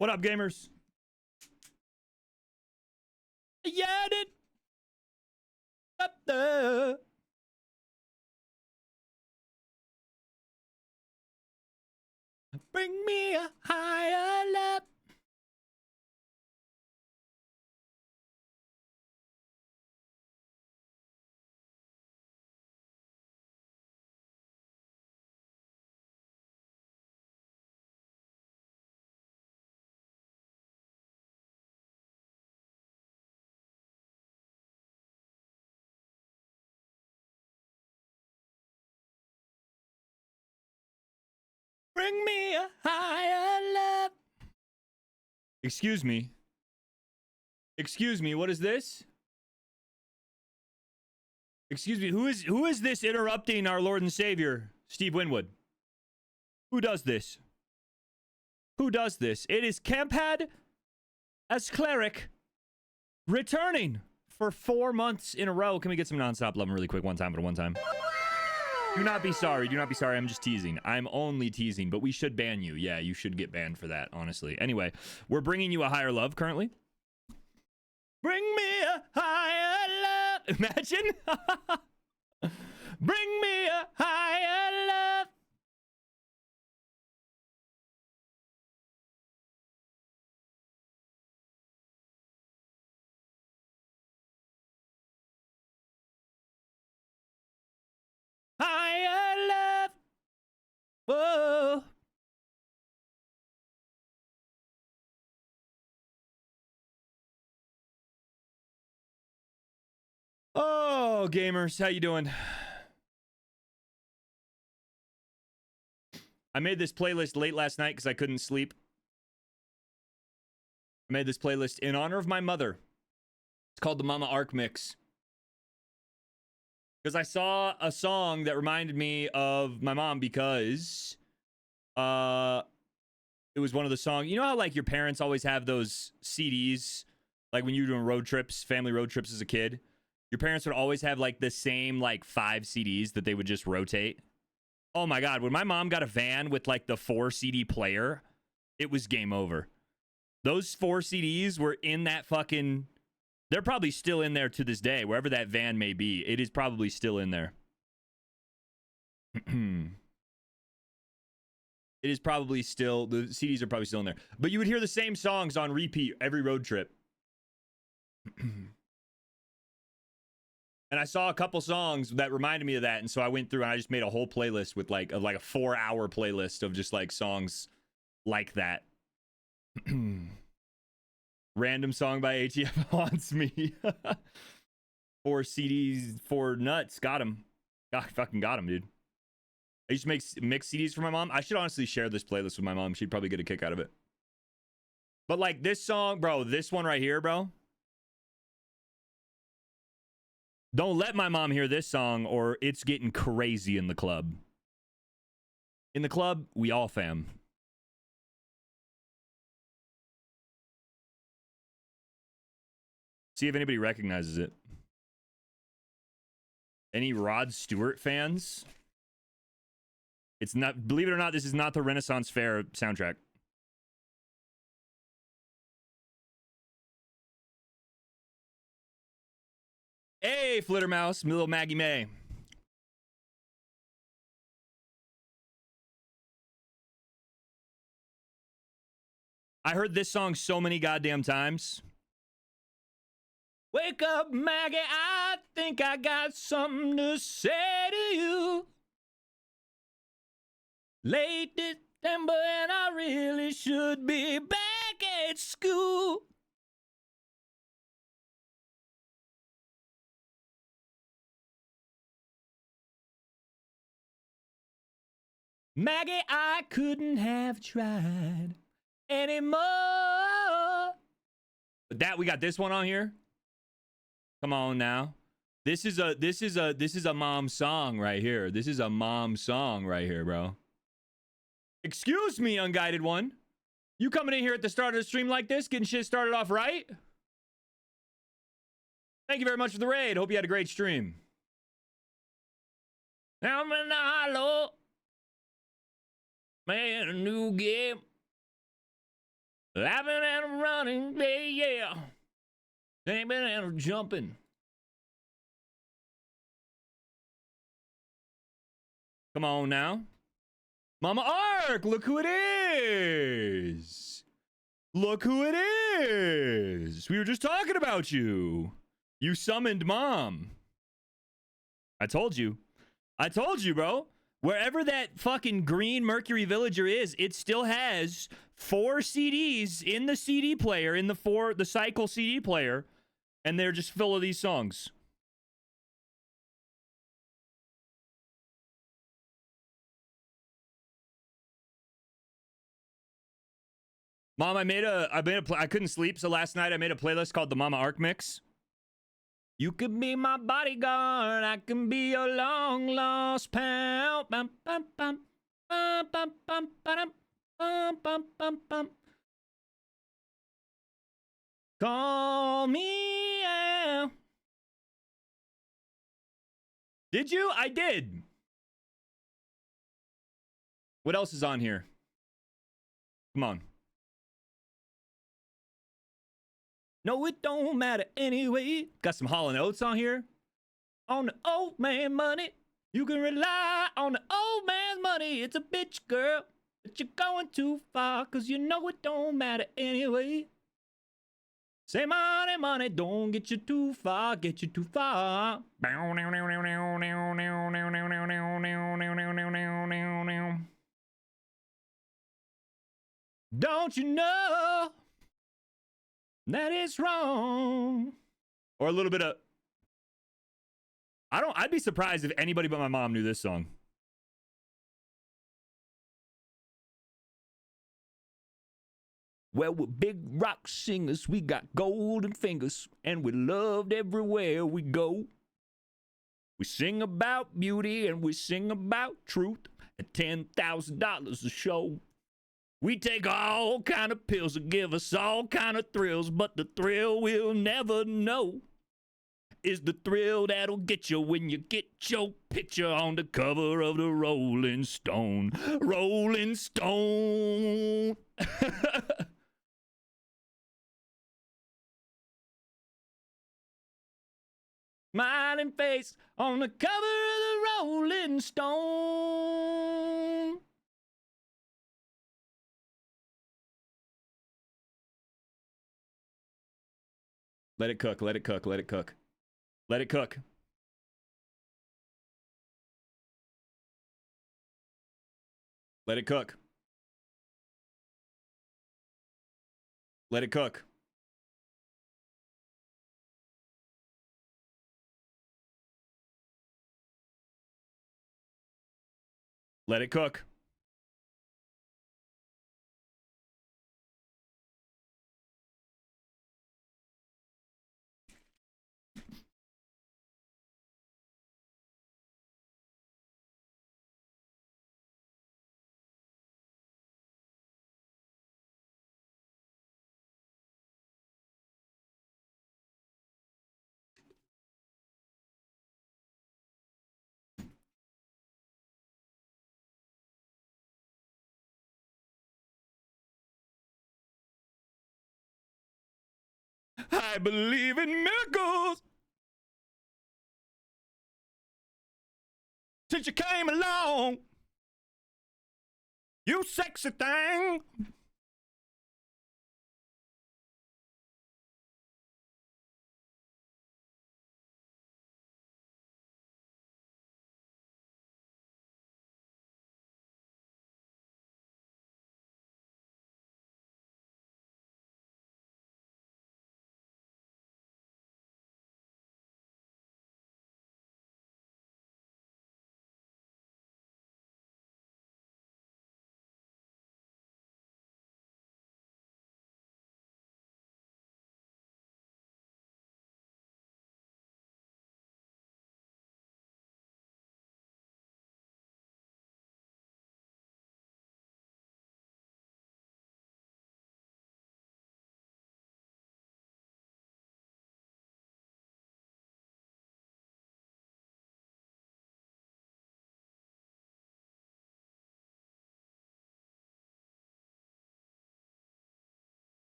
What up, gamers? Yeah, it up there. Bring me a higher love. Bring me a higher love. Excuse me. Excuse me, what is this? Excuse me, who is this interrupting our Lord and Savior, Steve Winwood? Who does this? Who does this? It is Campad as cleric returning for 4 months in a row. Can we get some nonstop love really quick one time? Do not be sorry. Do not be sorry. I'm just teasing. I'm only teasing, but we should ban you. Yeah, you should get banned for that, honestly. Anyway, we're bringing you a higher love currently. Bring me a higher love. Imagine. Bring me a higher love. Higher love. Whoa. Oh, gamers, how you doing? I made this playlist late last night because I couldn't sleep. I made this playlist in honor of my mother. It's called the Mama Arc Mix. Because I saw a song that reminded me of my mom because it was one of the songs. You know how like your parents always have those CDs, like when you were doing road trips, family road trips as a kid? Your parents would always have like the same like 5 CDs that they would just rotate. Oh my God, when my mom got a van with like the 4 CD player, it was game over. Those 4 CDs were in that fucking... They're probably still in there to this day, wherever that van may be. It is probably still in there. It is probably still... The CDs are probably still in there. But you would hear the same songs on repeat every road trip. And I saw a couple songs that reminded me of that, and so I went through and I just made a whole playlist with like a 4-hour playlist of just like songs like that. Random song by ATF haunts me. 4 CDs, 4 nuts. Got him. Fucking got him, dude. I used to make mix CDs for my mom. I should honestly share this playlist with my mom. She'd probably get a kick out of it. But like this song, bro, this one right here, bro. Don't let my mom hear this song or it's getting crazy in the club. In the club, we all fam. See if anybody recognizes it. Any Rod Stewart fans? It's not, believe it or not, this is not the Renaissance Fair soundtrack. Hey, Flittermouse, little Maggie May. I heard this song so many goddamn times. Wake up, Maggie, I think I got something to say to you. Late December and I really should be back at school. Maggie, I couldn't have tried anymore. But that we got this one on here. Come on now. This is a mom song right here. This is a mom song right here, bro. Excuse me, unguided one. You coming in here at the start of the stream like this, getting shit started off right? Thank you very much for the raid. Hope you had a great stream. I'm in the hollow. Man, a new game. Laughing and running, yeah. Stamping and jumping. Come on now. Mama Ark, look who it is. Look who it is. We were just talking about you. You summoned mom. I told you. I told you, bro. Wherever that fucking green Mercury Villager is, it still has 4 CDs in the CD player, in the cycle CD player, and they're just full of these songs. Mom, I couldn't sleep, so last night I made a playlist called the Mama Ark Mix. You could be my bodyguard, I can be your long lost pal. Bum, bum, bum, bum, bum, bum, bum, bum, bum, bum, bum. Call me out. Did you? I did. What else is on here? Come on. No, it don't matter anyway. Got some Hall & Oates on here. On the old man money. You can rely on the old man's money. It's a bitch, girl. But you're going too far, cause you know it don't matter anyway. Say money, money, don't get you too far, get you too far. Don't you know that it's wrong? Or a little bit of... I'd be surprised if anybody but my mom knew this song. Well, we're big rock singers, we got golden fingers, and we're loved everywhere we go. We sing about beauty and we sing about truth at $10,000 a show. We take all kind of pills that give us all kind of thrills, but the thrill we'll never know is the thrill that'll get you when you get your picture on the cover of the Rolling Stone. Rolling Stone. Smiling face on the cover of the Rolling Stone. Let it cook, let it cook, let it cook. Let it cook. Let it cook. Let it cook. Let it cook. I believe in miracles. Since you came along, you sexy thing.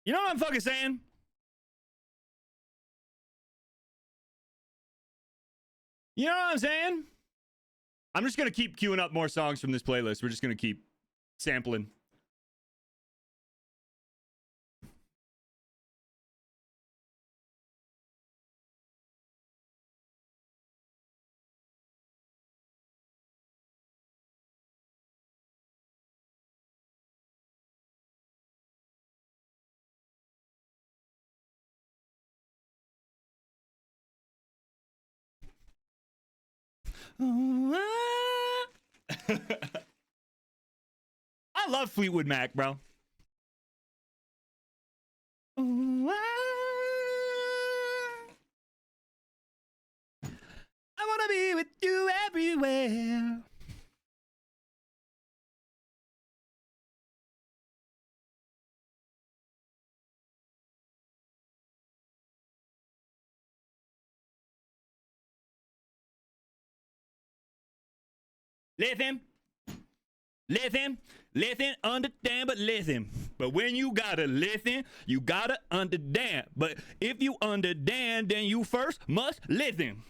You know what I'm fucking saying? You know what I'm saying? I'm just going to keep queuing up more songs from this playlist. We're just going to keep sampling. I love Fleetwood Mac, bro. I want to be with you everywhere. Listen, understand, but listen. But when you gotta listen, you gotta understand. But if you understand, then you first must listen.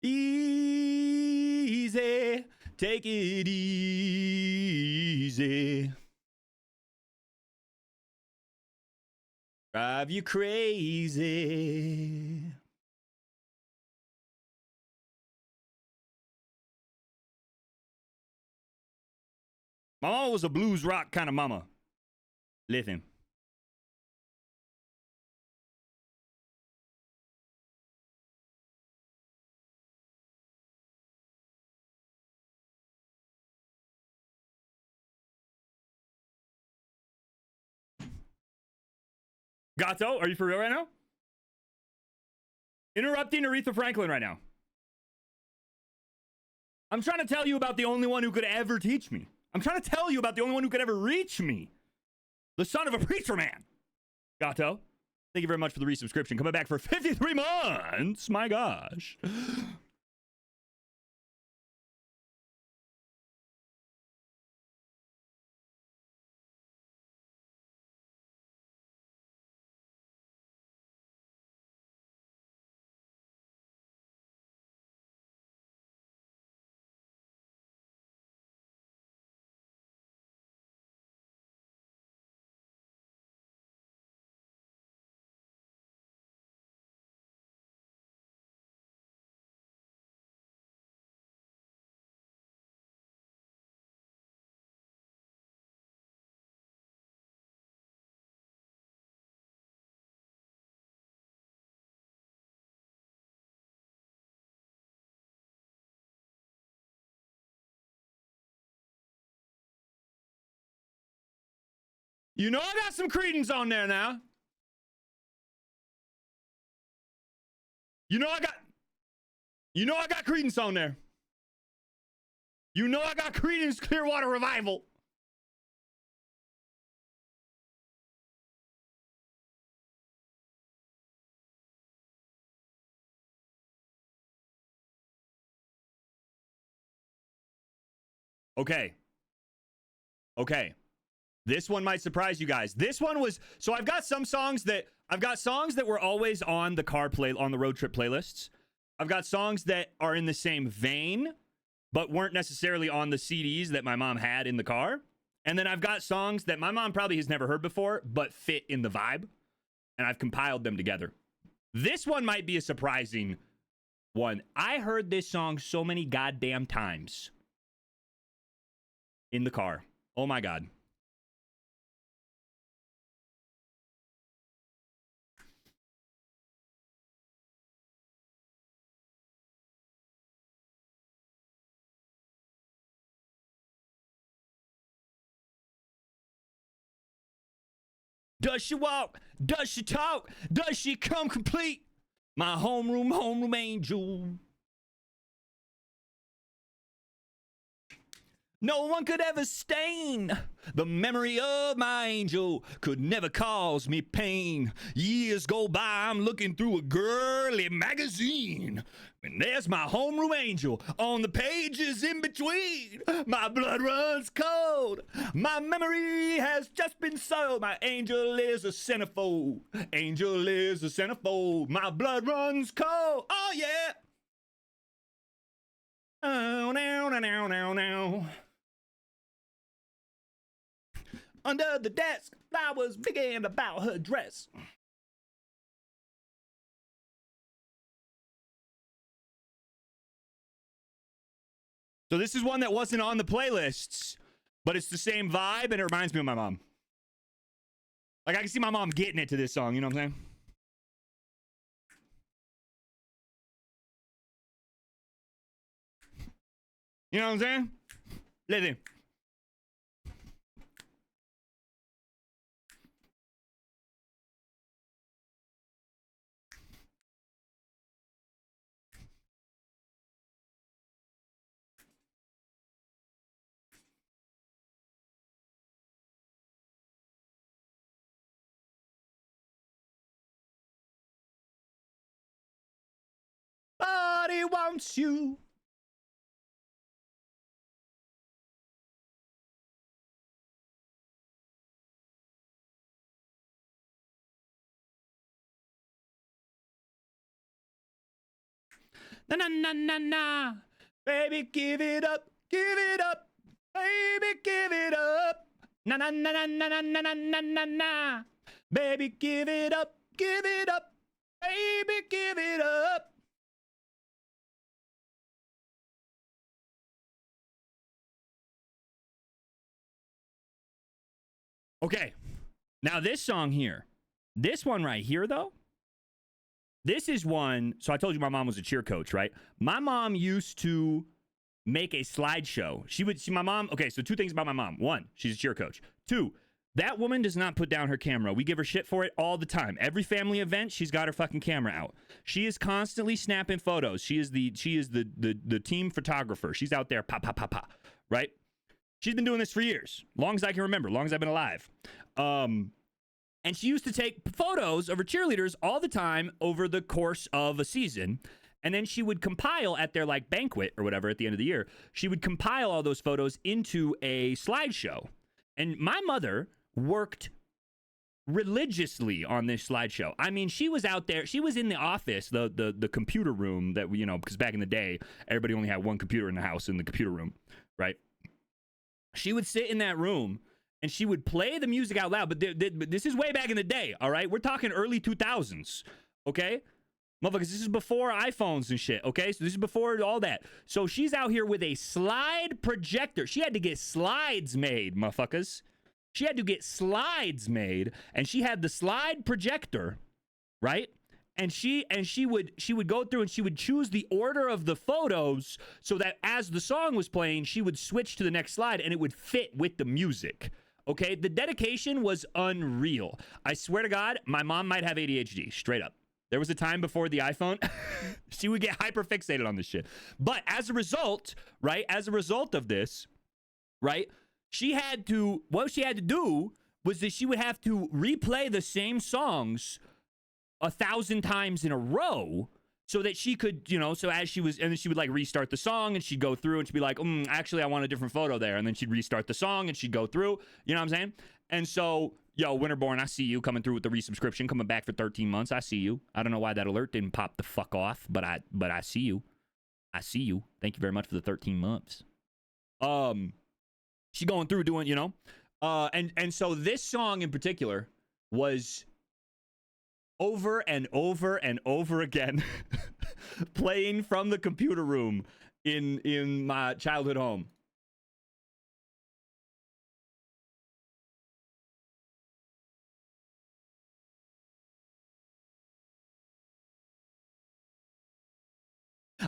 Easy, take it easy. Drive you crazy. My mama was a blues rock kind of mama. Listen. Gato, are you for real right now? Interrupting Aretha Franklin right now. I'm trying to tell you about the only one who could ever teach me. I'm trying to tell you about the only one who could ever reach me. The son of a preacher man. Gato, thank you very much for the resubscription. Coming back for 53 months. My gosh. You know I got some credence on there now. You know I got credence on there. You know I got Creedence Clearwater Revival. Okay. This one might surprise you guys. This one was, so I've got songs that were always on the on the road trip playlists. I've got songs that are in the same vein, but weren't necessarily on the CDs that my mom had in the car. And then I've got songs that my mom probably has never heard before, but fit in the vibe. And I've compiled them together. This one might be a surprising one. I heard this song so many goddamn times in the car. Oh my God. Does she walk? Does she talk? Does she come complete? My homeroom angel. No one could ever stain the memory of my angel, could never cause me pain. Years go by, I'm looking through a girly magazine, and there's my homeroom angel on the pages in between. My blood runs cold, my memory has just been sold. My angel is a centerfold, angel is a centerfold. My blood runs cold, oh yeah. Oh, now. Under the desk, flowers began about her dress. So this is one that wasn't on the playlists, but it's the same vibe, and it reminds me of my mom. Like, I can see my mom getting it to this song, you know what I'm saying? You know what I'm saying? Listen. Body wants you. Na na na na na. Baby, give it up. Give it up. Baby, give it up. Na na na na na na na na na na. Baby, give it up. Give it up. Baby, give it up. Okay. Now this song here. This one right here though. This is one. So I told you my mom was a cheer coach, right? My mom used to make a slideshow. She would see my mom. Okay, so two things about my mom. One, she's a cheer coach. Two, that woman does not put down her camera. We give her shit for it all the time. Every family event, she's got her fucking camera out. She is constantly snapping photos. She is the team photographer. She's out there, right? She's been doing this for years, long as I can remember, long as I've been alive. And she used to take photos of her cheerleaders all the time over the course of a season. And then she would compile at their like banquet or whatever at the end of the year, she would compile all those photos into a slideshow. And my mother worked religiously on this slideshow. I mean, she was out there, she was in the office, the computer room that, you know, because back in the day, everybody only had one computer in the house, in the computer room, right? She would sit in that room and she would play the music out loud. But this is way back in the day, all right? We're talking early 2000s, okay? Motherfuckers, this is before iPhones and shit, okay? So this is before all that. So she's out here with a slide projector. She had to get slides made, motherfuckers. She had to get slides made, and she had the slide projector, right? And she would go through and she would choose the order of the photos so that as the song was playing, she would switch to the next slide and it would fit with the music. Okay, the dedication was unreal. I swear to God, my mom might have ADHD, straight up. There was a time before the iPhone, she would get hyper fixated on this shit. But as a result, right, as a result of this, right, what she had to do was that she would have to replay the same songs 1,000 times in a row so that she could, you know, so as she was, and then she would like restart the song and she'd go through and she'd be like, actually, I want a different photo there. And then she'd restart the song and she'd go through, you know what I'm saying? And so, yo, Winterborn, I see you coming through with the resubscription, coming back for 13 months. I see you. I don't know why that alert didn't pop the fuck off, but I see you. I see you. Thank you very much for the 13 months. She going through doing, you know, and so this song in particular was over and over and over again playing from the computer room in my childhood home.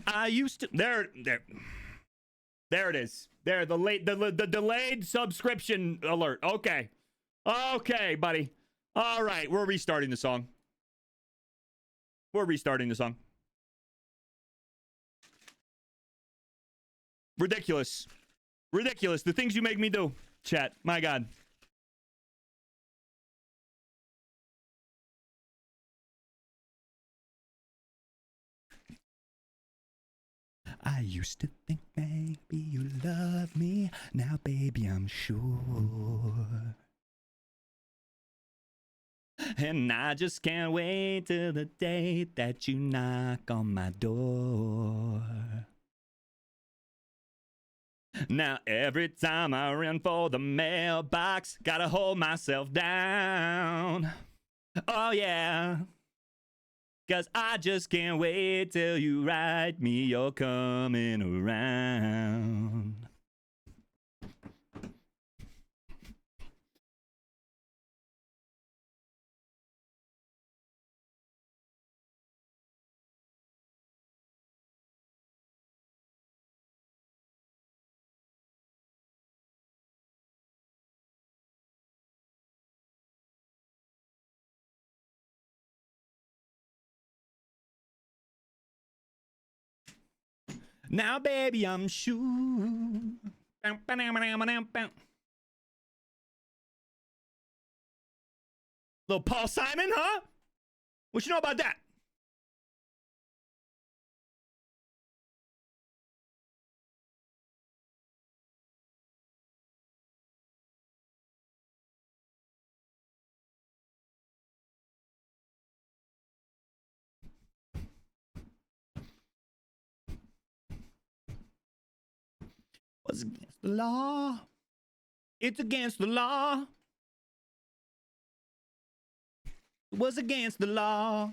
I used to there it is. There, the delayed subscription alert. Okay. Okay, buddy. All right, we're restarting the song. We're restarting the song. Ridiculous. Ridiculous. The things you make me do. Chat. My God. I used to think maybe you love me. Now, baby, I'm sure. And I just can't wait till the day that you knock on my door. Now every time I run for the mailbox, gotta hold myself down. Oh yeah. 'Cause I just can't wait till you write me you're coming around. Now, baby, I'm sure. Little Paul Simon, huh? What you know about that? What's against the law? It's against the law. It was against the law.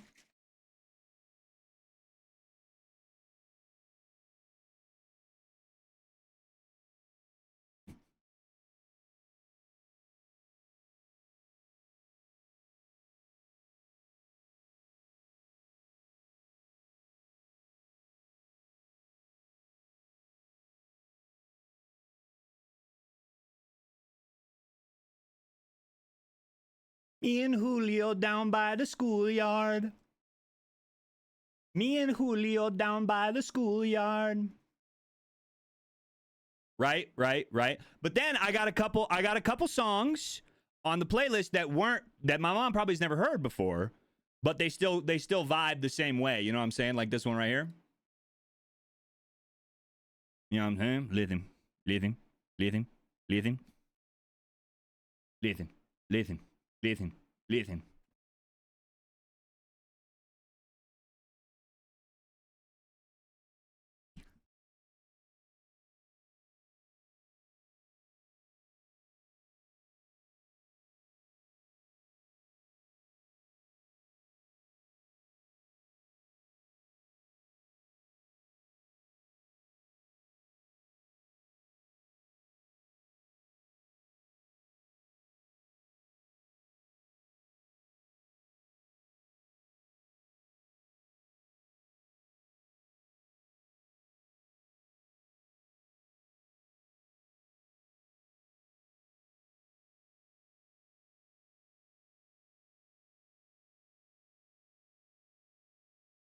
Me and Julio down by the schoolyard. Me and Julio down by the schoolyard. Right. But then I got a couple songs on the playlist that my mom probably has never heard before, but they still vibe the same way. You know what I'm saying? Like this one right here. You know what I'm saying? Listen.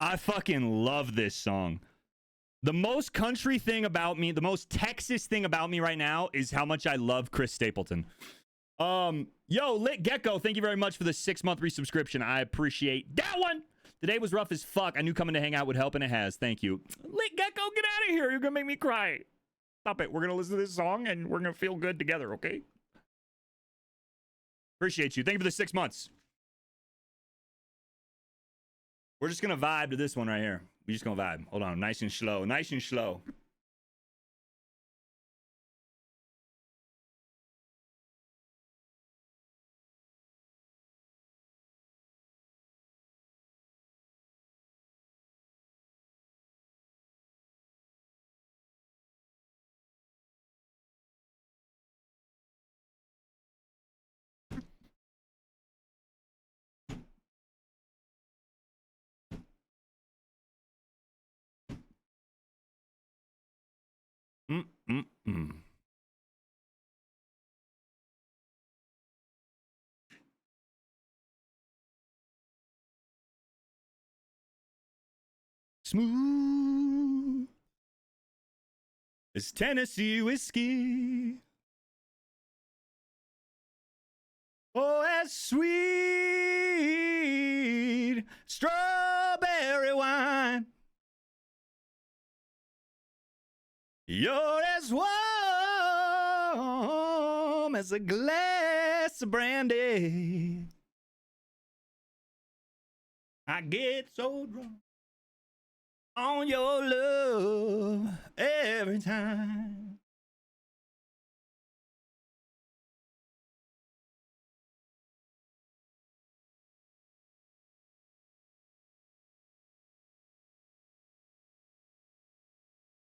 I fucking love this song. The most country thing about me, the most Texas thing about me right now is how much I love Chris Stapleton. Yo, Lit Gecko, thank you very much for the 6-month resubscription. I appreciate that one. Today was rough as fuck. I knew coming to hang out would help, and it has. Thank you. Lit Gecko, get out of here. You're gonna make me cry. Stop it. We're gonna listen to this song, and we're gonna feel good together, okay? Appreciate you. Thank you for the 6 months. We're just gonna vibe to this one right here. We're just gonna vibe. Hold on. Nice and slow. Nice and slow. Mm-mm-mm. Smooth. It's Tennessee whiskey. Oh, as sweet strawberry wine. You're as warm as a glass of brandy. I get so drunk on your love every time.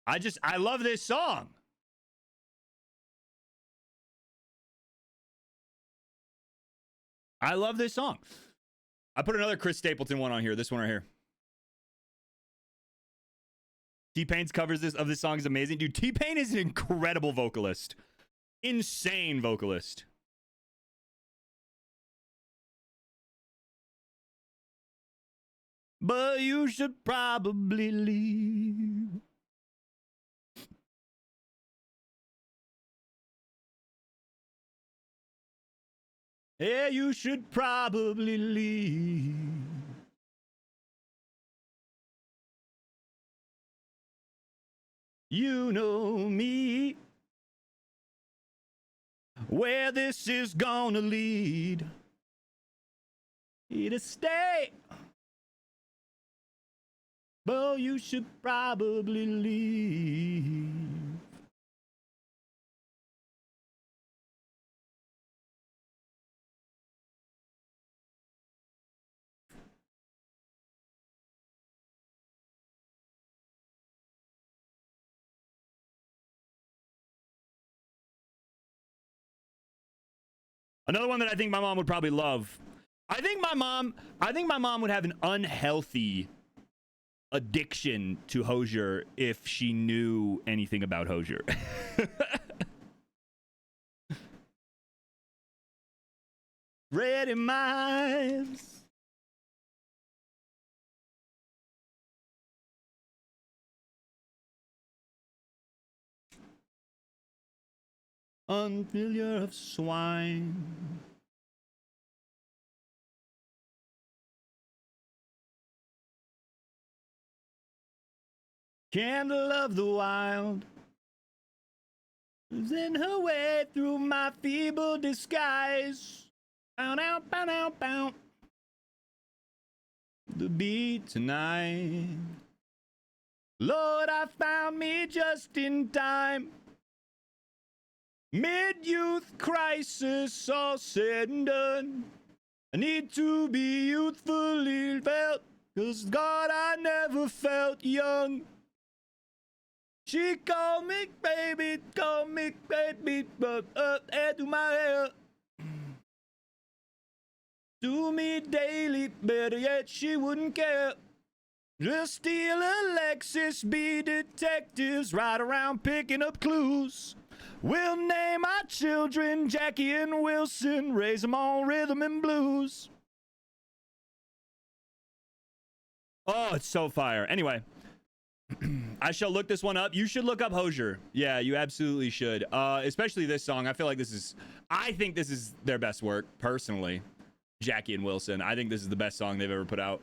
I love this song. I love this song. I put another Chris Stapleton one on here. This one right here. T-Pain's covers of this song is amazing. Dude, T-Pain is an incredible vocalist. Insane vocalist. But you should probably leave. Yeah, you should probably leave. You know me. Where this is gonna lead. To stay. But you should probably leave. Another one that I think my mom would probably love. I think my mom would have an unhealthy addiction to Hozier if she knew anything about Hozier. Ready Miles. Unfamiliar of swine. Candle of the wild. Is in her way through my feeble disguise. Bow, bow, bow, bow, bow. The beat tonight. Lord, I found me just in time. Mid-youth crisis, all said and done. I need to be youthfully felt, 'cause God, I never felt young. She called me baby, but up to my hair. To me daily, better yet, she wouldn't care. Just steal a Lexus, be detectives, ride around picking up clues. We'll name our children Jackie and Wilson, raise them on rhythm and blues. Oh, it's so fire. Anyway, I shall look this one up. You should look up Hozier. Yeah, you absolutely should. Especially this song. I think this is their best work, personally. Jackie and Wilson. I think this is the best song they've ever put out.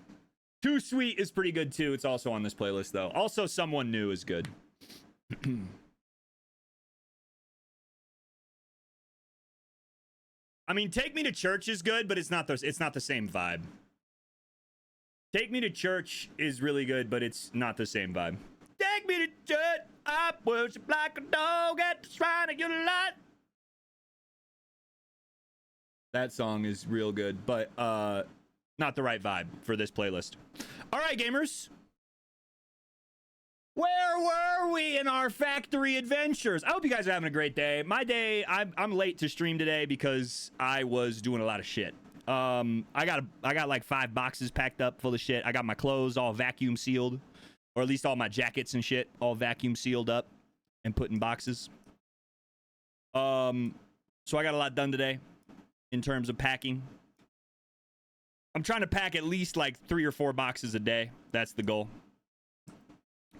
Too Sweet is pretty good too. It's also on this playlist though. Also, Someone New is good. I mean, Take Me to Church is good, but it's not the same vibe. Take Me to Church is really good, but it's not the same vibe. Take me to church, I worship like a dog at the shrine of your light. That song is real good, but not the right vibe for this playlist. All right, gamers. Where were we in our factory adventures? I hope you guys are having a great day. My day, I'm late to stream today because I was doing a lot of shit. I got like 5 boxes packed up full of shit. I got my clothes all vacuum sealed, or at least all my jackets and shit all vacuum sealed up and put in boxes. So I got a lot done today in terms of packing. I'm trying to pack at least like 3 or 4 boxes a day. That's the goal.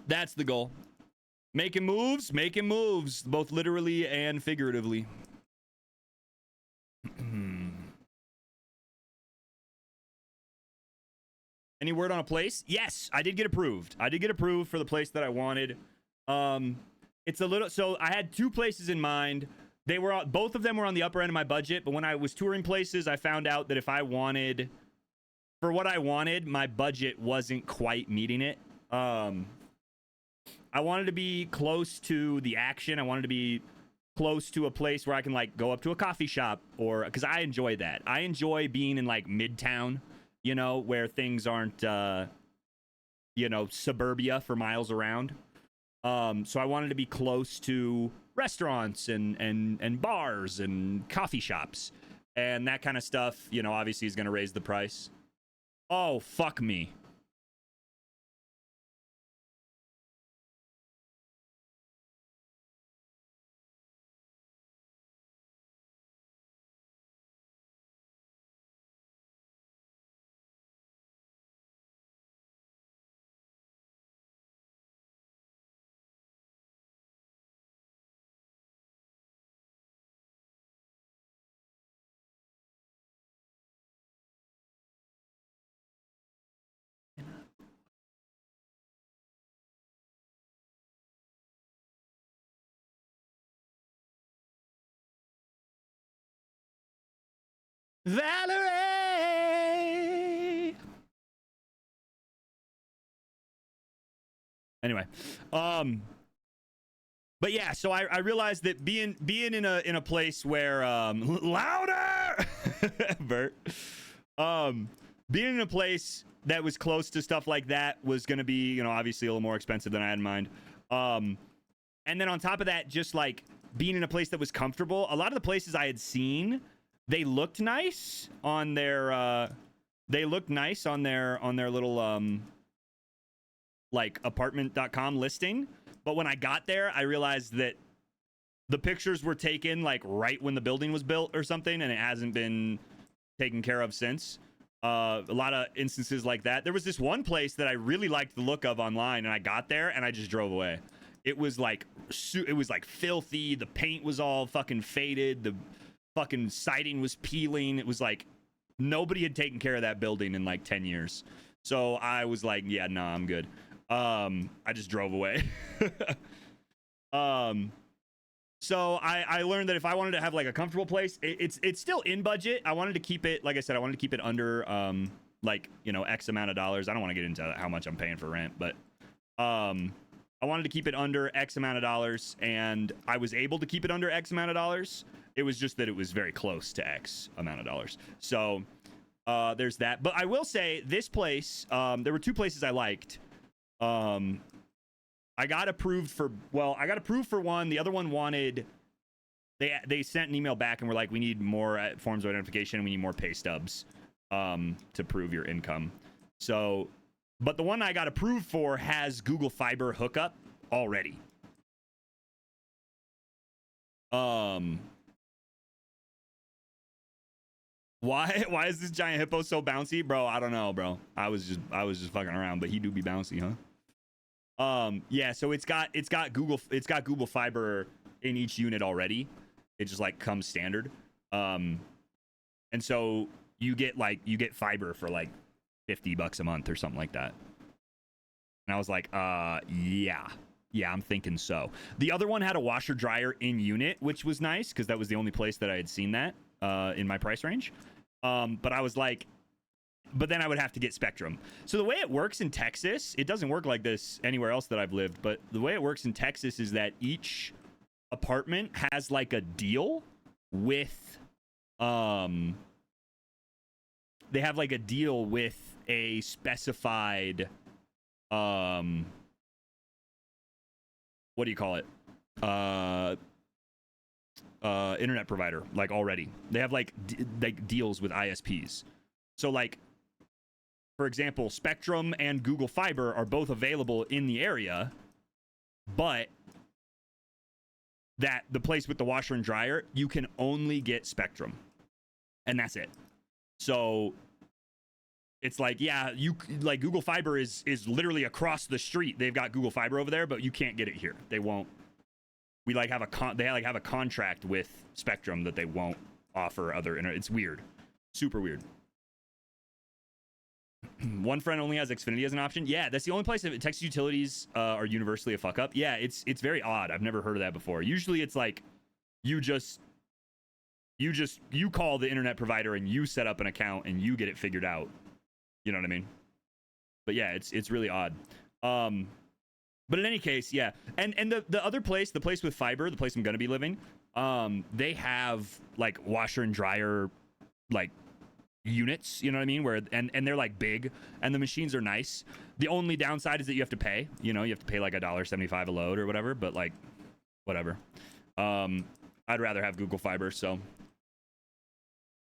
That's the goal. Making moves, both literally and figuratively. Any word on a place? Yes, I did get approved. I did get approved for the place that I wanted. It's a little, so I had two places in mind. They were both of them were on the upper end of my budget, but when I was touring places, I found out that if I wanted, for what I wanted, my budget wasn't quite meeting it. I wanted to be close to the action. I wanted to be close to a place where I can like go up to a coffee shop, or because I enjoy that. I enjoy being in like Midtown, you know, where things aren't you know, suburbia for miles around. So I wanted to be close to restaurants and bars and coffee shops and that kind of stuff, you know, obviously is going to raise the price. Oh, fuck me. Valerie. Anyway, but yeah, so I realized that being in a place where louder Bert, being in a place that was close to stuff like that was going to be, you know, obviously a little more expensive than I had in mind. And then on top of that, just like being in a place that was comfortable. A lot of the places I had seen, they looked nice on their little like apartment.com listing, but when I got there I realized that the pictures were taken like right when the building was built or something, and it hasn't been taken care of since. A lot of instances like that. There was this one place that I really liked the look of online, and I got there and I just drove away. It was like filthy, the paint was all fucking faded, the fucking siding was peeling. It was like nobody had taken care of that building in like 10 years. So I was like, yeah, nah, I'm good. I just drove away. So I learned that if I wanted to have like a comfortable place, it's still in budget. I wanted to keep it, like I said, I wanted to keep it under like, you know, X amount of dollars. I don't want to get into how much I'm paying for rent, but I wanted to keep it under X amount of dollars, and I was able to keep it under X amount of dollars. It was just that it was very close to X amount of dollars. So there's that. But I will say this place, there were two places I liked. I got approved for one. The other one wanted, they sent an email back and were like, we need more forms of identification, and we need more pay stubs to prove your income. So, but the one I got approved for has Google Fiber hookup already. Why is this giant hippo so bouncy, bro? I don't know, bro. I was just fucking around, but he do be bouncy, huh? Yeah, so it's got Google Fiber in each unit already. It just like comes standard. And so you get fiber for like $50 a month or something like that. And I was like, yeah, I'm thinking so. The other one had a washer dryer in unit, which was nice because that was the only place that I had seen that in my price range. But I was like, but then I would have to get Spectrum. So the way it works in Texas, it doesn't work like this anywhere else that I've lived, but the way it works in Texas is that each apartment has like a deal with, they have like a deal with a specified, what do you call it? Internet provider, like already. They have like deals with ISPs. So like, for example, Spectrum and Google Fiber are both available in the area, but that the place with the washer and dryer, you can only get Spectrum, and that's it. So It's like, yeah, you like Google Fiber is literally across the street. They've got Google Fiber over there, but you can't get it here. They won't. We like have a contract with Spectrum that they won't offer other internet. It's weird, super weird. One friend only has Xfinity as an option. Yeah, that's the only place that Texas utilities are universally a fuck up. Yeah, it's very odd. I've never heard of that before. Usually it's like you call the internet provider and you set up an account and you get it figured out. You know what I mean? But yeah, it's really odd. But in any case, yeah. And the other place, the place with fiber, the place I'm gonna be living, they have like washer and dryer like units, you know what I mean? Where and they're like big and the machines are nice. The only downside is that you have to pay. You know, you have to pay like $1.75 a load or whatever, but like whatever. I'd rather have Google Fiber, so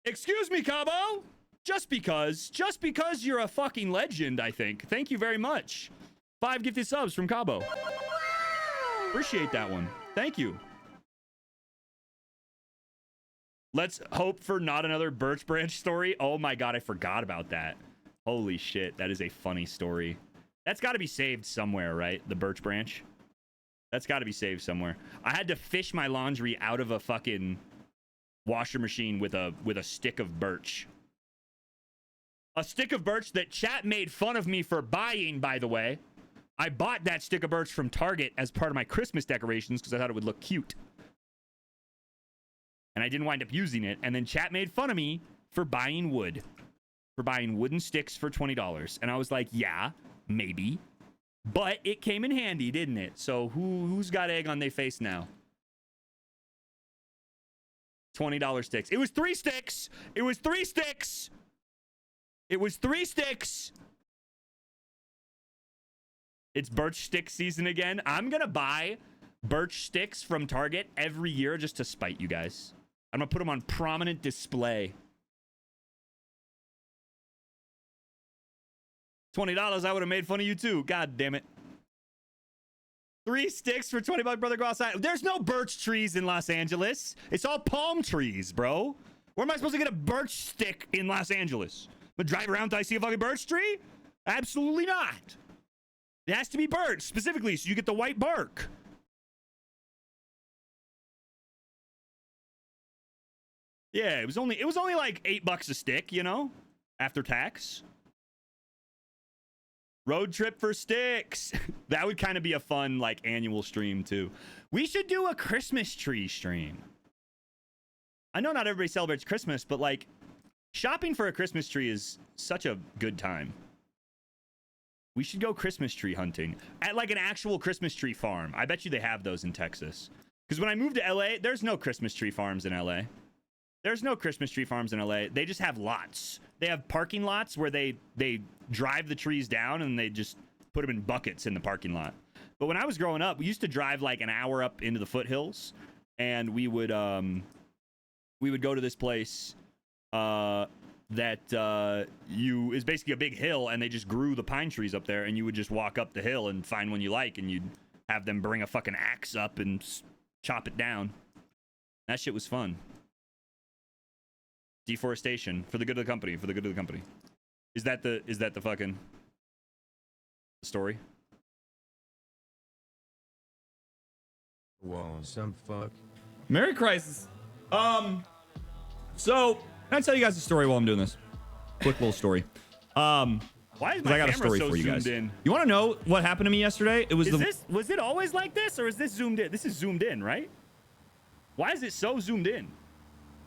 excuse me, Cabo. Just because you're a fucking legend, I think. Thank you very much. 5 gifted subs from Cabo. Appreciate that one. Thank you. Let's hope for not another Birch Branch story. Oh my god, I forgot about that. Holy shit, that is a funny story. That's got to be saved somewhere, right? The Birch Branch. That's got to be saved somewhere. I had to fish my laundry out of a fucking washer machine with a stick of birch. A stick of birch that chat made fun of me for buying, by the way. I bought that stick of birch from Target as part of my Christmas decorations because I thought it would look cute. And I didn't wind up using it. And then chat made fun of me for buying wood. For buying wooden sticks for $20. And I was like, yeah, maybe. But it came in handy, didn't it? So who's got egg on their face now? $20 sticks. It was 3 sticks. It was 3 sticks. It was 3 sticks. It's birch stick season again. I'm going to buy birch sticks from Target every year just to spite you guys. I'm going to put them on prominent display. $20, I would have made fun of you too. God damn it. 3 sticks for $20, brother. Go outside. There's no birch trees in Los Angeles. It's all palm trees, bro. Where am I supposed to get a birch stick in Los Angeles? But drive around till I see a fucking birch tree? Absolutely not. It has to be birch specifically so you get the white bark. Yeah, it was only like $8 a stick, you know, after tax. Road trip for sticks. That would kind of be a fun like annual stream too. We should do a Christmas tree stream. I know not everybody celebrates Christmas, but like shopping for a Christmas tree is such a good time. We should go Christmas tree hunting at like an actual Christmas tree farm. I bet you they have those in Texas. Because when I moved to LA, there's no Christmas tree farms in LA. There's no Christmas tree farms in LA. They just have lots. They have parking lots where they drive the trees down and they just put them in buckets in the parking lot. But when I was growing up, we used to drive like an hour up into the foothills, and we would go to this place that is basically a big hill, and they just grew the pine trees up there, and you would just walk up the hill and find one you like, and you'd have them bring a fucking axe up and chop it down. That shit was fun. Deforestation for the good of the company. For the good of the company. Is that the fucking story? Whoa, some fuck. Merry Crisis. So can I tell you guys a story while I'm doing this? Quick little story. Why is my camera so zoomed in? You want to know what happened to me yesterday? It was was it always like this, or is this zoomed in? This is zoomed in, right? Why is it so zoomed in?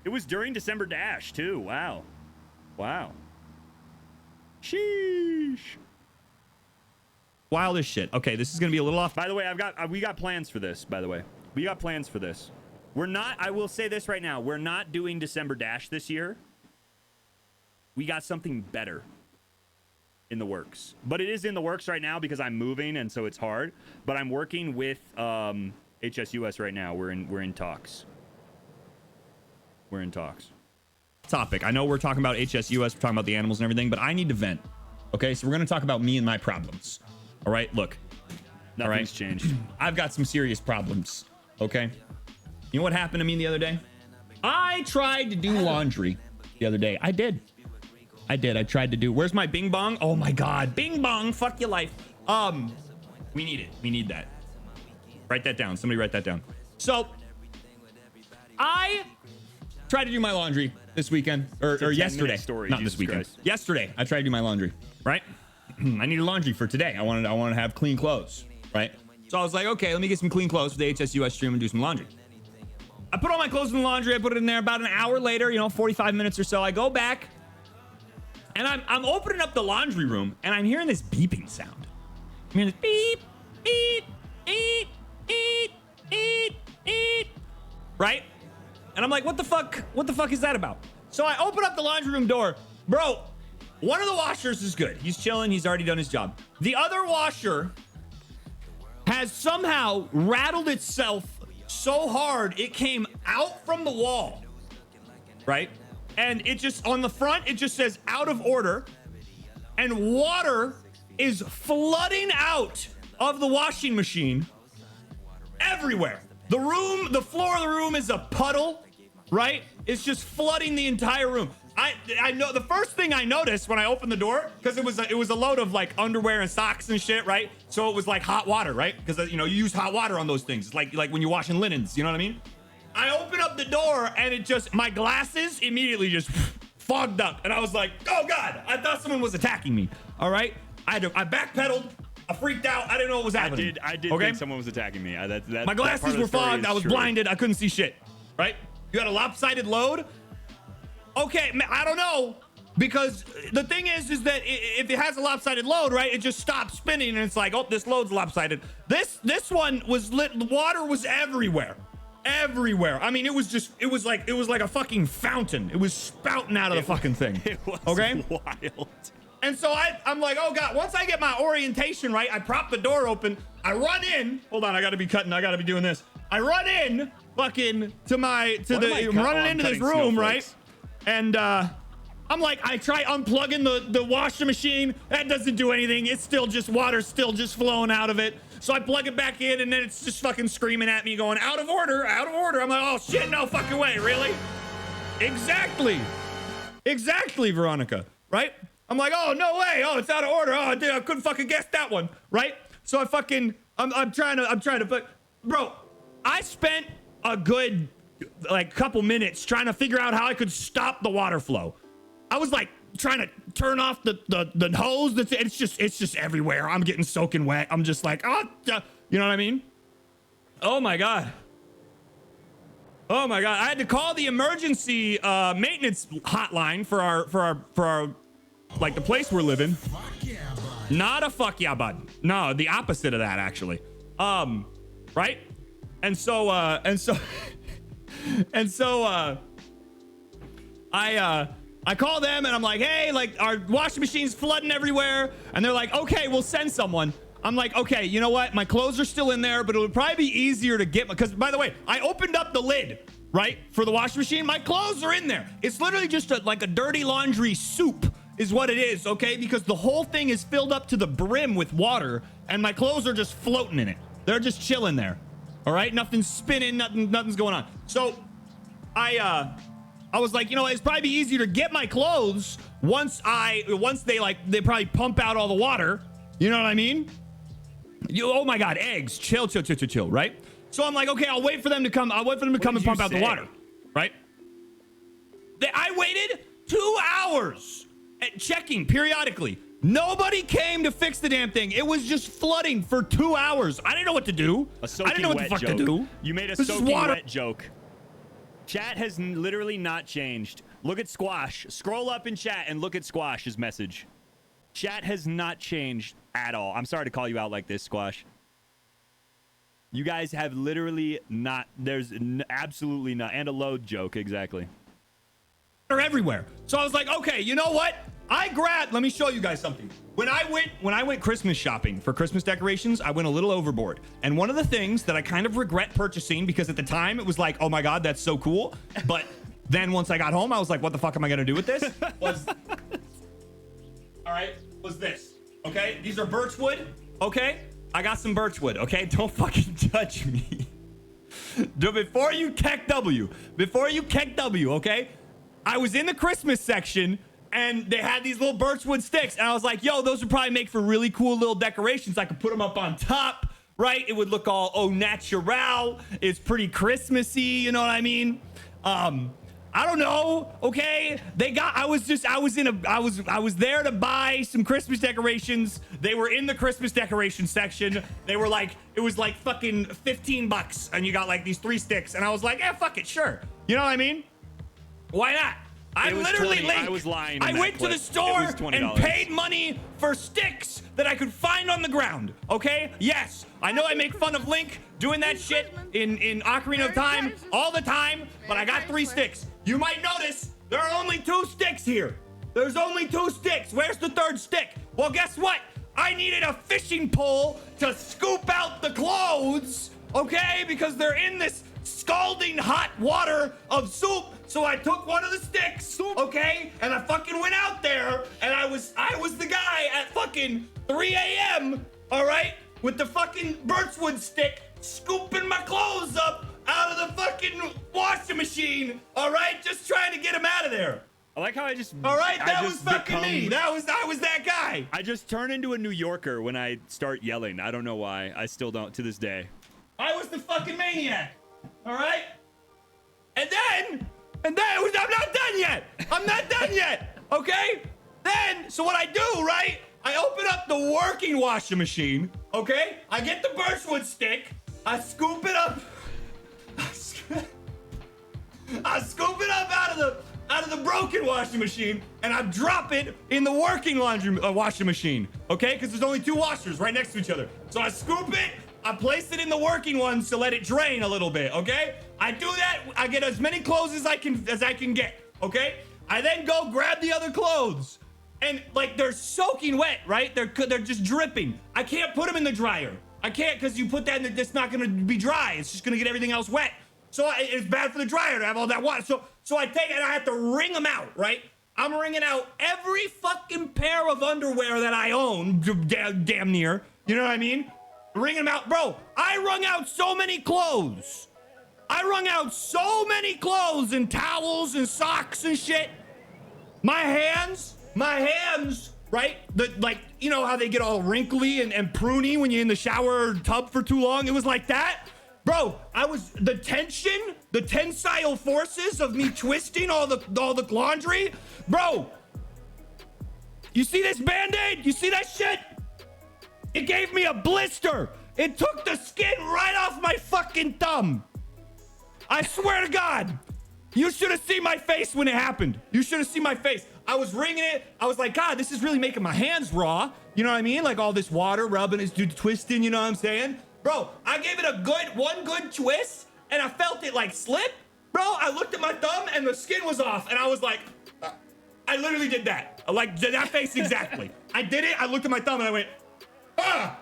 It was during December Dash too. Wow. Wow. Sheesh. Wild as shit. Okay, this is gonna be a little off. By the way, we got plans for this. By the way, we got plans for this. We're not. I will say this right now. We're not doing December Dash this year. We got something better in the works, but it is in the works right now because I'm moving, and so it's hard. But I'm working with HSUS right now. We're in talks. We're in talks. Topic. I know we're talking about HSUS, we're talking about the animals and everything, but I need to vent. Okay, so we're going to talk about me and my problems. All right, look. Nothing's changed. I've got some serious problems. Okay. You know what happened to me the other day? I tried to do laundry the other day. I did. I did. I tried to do. Where's my bing bong? Oh my God. Bing bong. Fuck your life. We need it. We need that. Write that down. Somebody write that down. So I tried to do my laundry this weekend or yesterday. Story, not Jesus this weekend. Christ. Yesterday, I tried to do my laundry, right? I needed laundry for today. I wanted to have clean clothes, right? So I was like, okay, let me get some clean clothes for the HSUS stream and do some laundry. I put all my clothes in the laundry. I put it in there. About an hour later, 45 minutes or so, I go back and I'm opening up the laundry room and I'm hearing this beeping sound. I'm hearing this beep, beep, beep, beep, beep, beep, right? And I'm like, what the fuck? What the fuck is that about? So I open up the laundry room door. Bro, one of the washers is good. He's chilling. He's already done his job. The other washer has somehow rattled itself so hard it came out from the wall, right? And it just, on the front, it just says out of order. And water is flooding out of the washing machine everywhere. The room, the floor of the room is a puddle, right? It's just flooding the entire room. I know the first thing I noticed when I opened the door, because it was a load of like underwear and socks and shit, right? So it was like hot water, right? Because you use hot water on those things. It's like when you're washing linens, you know what I mean? I open up the door and it just, my glasses immediately just fogged up, and I was like, oh God, I thought someone was attacking me. All right, I backpedaled. I freaked out. I didn't know what was happening. I did think someone was attacking me. My glasses were fogged. I was blinded. I couldn't see shit. Right? You had a lopsided load? Okay, I don't know. Because the thing is that if it has a lopsided load, right, it just stops spinning and it's like, oh, this load's lopsided. This one was lit. The water was everywhere. Everywhere. I mean, it was like a fucking fountain. It was spouting out of the fucking thing. It was wild. And so I'm like, oh God, once I get my orientation right, I prop the door open. I run in. Hold on, I gotta be cutting. I gotta be doing this. I run in fucking I'm running into this room, right? And I'm like, I try unplugging the washing machine. That doesn't do anything. It's still just water, still just flowing out of it. So I plug it back in and then it's just fucking screaming at me going, out of order, out of order. I'm like, oh shit, no fucking way, really? Exactly, Veronica, right? I'm like, oh, no way. Oh, it's out of order. Oh, dude, I couldn't fucking guess that one, right? So I'm trying to, but bro, I spent a good like couple minutes trying to figure out how I could stop the water flow. I was like trying to turn off the hose. It's just everywhere. I'm getting soaking wet. I'm just like, oh, you know what I mean? Oh my God. Oh my God. I had to call the emergency maintenance hotline for our like the place we're living. Not a fuck yeah bud. No, the opposite of that actually. Right? And so I call them and I'm like, hey, like our washing machine's flooding everywhere. And they're like, okay, we'll send someone. I'm like, okay, you know what? My clothes are still in there, but it would probably be easier to get, because by the way, I opened up the lid, right? For the washing machine. My clothes are in there. It's literally just like a dirty laundry soup is what it is, okay? Because the whole thing is filled up to the brim with water and my clothes are just floating in it. They're just chilling there. All right? Nothing's spinning, nothing's going on. So I was like, you know, it's probably easier to get my clothes once they probably pump out all the water. You know what I mean? Oh my God, eggs, chill, right? So I'm like, okay, I'll wait for them to come. I'll wait for them to come and pump out the water, right? I waited 2 hours at checking periodically. Nobody came to fix the damn thing. It was just flooding for 2 hours. I didn't know what to do. I didn't know what the fuck to do. You made a soaking wet joke. Chat has literally not changed. Look at Squash. Scroll up in chat and look at Squash's message. Chat has not changed at all. I'm sorry to call you out like this, Squash. You guys have literally not. There's absolutely not. And a load joke, exactly. They're everywhere. So I was like, okay, you know what? Let me show you guys something. When I went Christmas shopping for Christmas decorations, I went a little overboard. And one of the things that I kind of regret purchasing, because at the time it was like, oh my God, that's so cool. But then once I got home, I was like, what the fuck am I gonna do with this? Was this, okay? These are birchwood, okay? I got some birchwood, okay? Don't fucking judge me. Before you keck W, okay? I was in the Christmas section and they had these little birchwood sticks, and I was like, yo, those would probably make for really cool little decorations. I could put them up on top, right? It would look all au natural. It's pretty Christmassy, you know what I mean? I don't know. Okay, I was there to buy some Christmas decorations. They were in the Christmas decoration section. They were like, it was like fucking $15, and you got like these 3 sticks, and I was like, fuck it, sure. You know what I mean? Why not? I'm literally 20. late. I was lying. I went to the store and $20. paid money for sticks that I could find on the ground. Okay? Yes. I know I make fun of Link doing that shit in Ocarina of Time all the time, but I got 3 sticks. You might notice there are only 2 sticks here. There's only 2 sticks. Where's the 3rd stick? Well, guess what? I needed a fishing pole to scoop out the clothes, okay? Because they're in this scalding hot water of soup. So I took one of the sticks, okay, and I fucking went out there, and I was the guy at fucking 3 a.m., all right, with the fucking birchwood stick, scooping my clothes up out of the fucking washing machine, all right, just trying to get them out of there. I like how I just. All right, that was fucking me. I was that guy. I just turn into a New Yorker when I start yelling. I don't know why. I still don't to this day. I was the fucking maniac. All right? And then I'm not done yet. I'm not done yet. Okay? Then, so what I do, right? I open up the working washing machine. Okay? I get the birchwood stick. I scoop it up. I scoop it up out of the broken washing machine, and I drop it in the working washing machine. Okay? Because there's only 2 washers right next to each other. So I scoop it. I place it in the working ones to let it drain a little bit, okay? I do that. I get as many clothes as I can get, okay? I then go grab the other clothes, and like they're soaking wet, right? They're just dripping. I can't put them in the dryer. I can't because you put that in, it's not gonna be dry. It's just gonna get everything else wet. So it's bad for the dryer to have all that water. So I take it and I have to wring them out, right? I'm wringing out every fucking pair of underwear that I own, damn near. You know what I mean? Wringing them out. Bro, I wrung out so many clothes. I wrung out so many clothes and towels and socks and shit. My hands, right? Like, you know how they get all wrinkly and pruny when you're in the shower or tub for too long? It was like that. Bro, the tension, the tensile forces of me twisting all the laundry. Bro, you see this Band-Aid? You see that shit? It gave me a blister. It took the skin right off my fucking thumb. I swear to God. You should have seen my face when it happened. You should have seen my face. I was wringing it. I was like, God, this is really making my hands raw. You know what I mean? Like all this water rubbing, is twisting, you know what I'm saying? Bro, I gave it one good twist, and I felt it like slip. Bro, I looked at my thumb, and the skin was off, and I was like, I literally did that. Like that face exactly. I did it. I looked at my thumb, and I went, ah,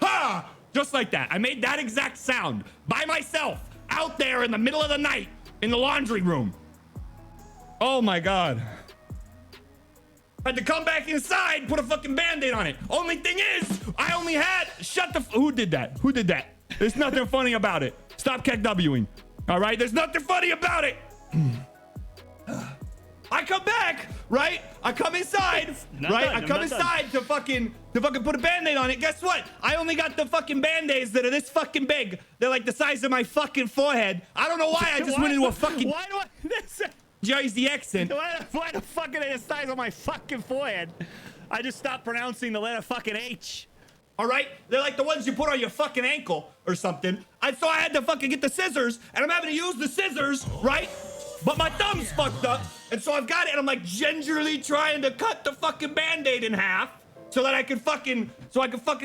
ah, just like that. I made that exact sound by myself out there in the middle of the night in the laundry room. Oh my God. I had to come back inside, put a fucking Band-Aid on it. Only thing is, I only had, who did that? Who did that? There's nothing funny about it. Stop KEKWing. All right, there's nothing funny about it. I come back, right? I come inside, right? I come inside to fucking put a Band-Aid on it. Guess what? I only got the fucking Band-Aids that are this fucking big. They're like the size of my fucking forehead. I don't know why I just went into a fucking... Why do I... Jerry's the accent. Why the fuck are they the size of my fucking forehead? I just stopped pronouncing the letter fucking H. All right? They're like the ones you put on your fucking ankle or something. So I had to fucking get the scissors, and I'm having to use the scissors, right? But my thumb's fucked up, and so I've got it, and I'm like gingerly trying to cut the fucking Band-Aid in half so that I can fucking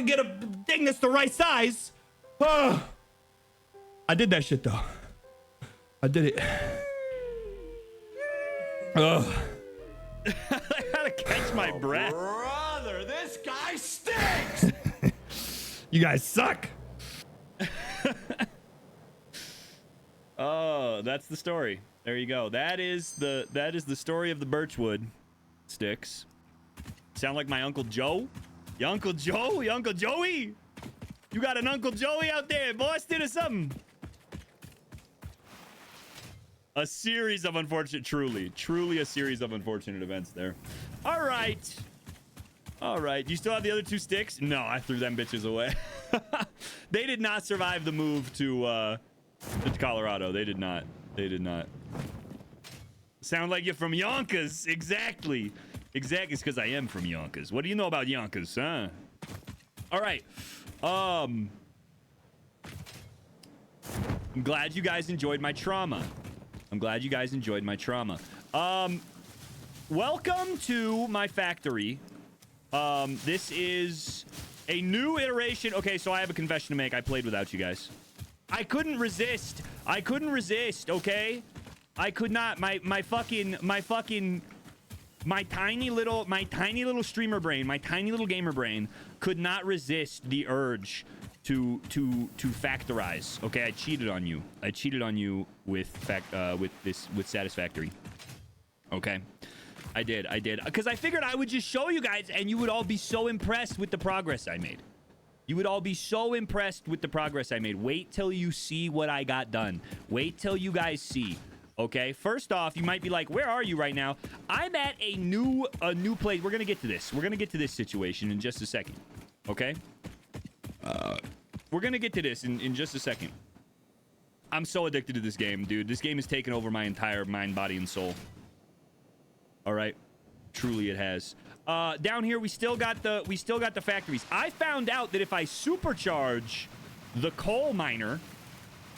get a thing that's the right size. Oh. I did that shit, though. I did it. Ugh. I gotta catch my breath. Brother, this guy stinks. You guys suck. Oh, that's the story. There you go. That is the story of the birchwood sticks. Sound like my Uncle Joe? Your Uncle Joe? Your Uncle Joey? You got an Uncle Joey out there in Boston or something? A series of unfortunate, truly a series of unfortunate events there. All right. All right. You still have the other 2 sticks? No, I threw them bitches away. They did not survive the move to Colorado. They did not. They did not. Sound like you're from Yonkers. Exactly. Exactly. It's because I am from Yonkers. What do you know about Yonkers, huh? All right. I'm glad you guys enjoyed my trauma. Welcome to my factory. This is a new iteration. Okay, so I have a confession to make. I played without you guys. I couldn't resist, okay? I could not. My tiny little streamer brain, my tiny little gamer brain could not resist the urge to factorize. Okay, I cheated on you. With satisfactory. Okay. I did. Because I figured I would just show you guys and you would all be so impressed with the progress I made. Wait till you see what I got done. Wait till you guys see. Okay, first off, you might be like, where are you right now? I'm at a new place. We're going to get to this. We're going to get to this situation in just a second. Okay? We're going to get to this in just a second. I'm so addicted to this game, dude. This game has taken over my entire mind, body, and soul. All right. Truly it has. Down here, we still got the factories. I found out that if I supercharge the coal miner,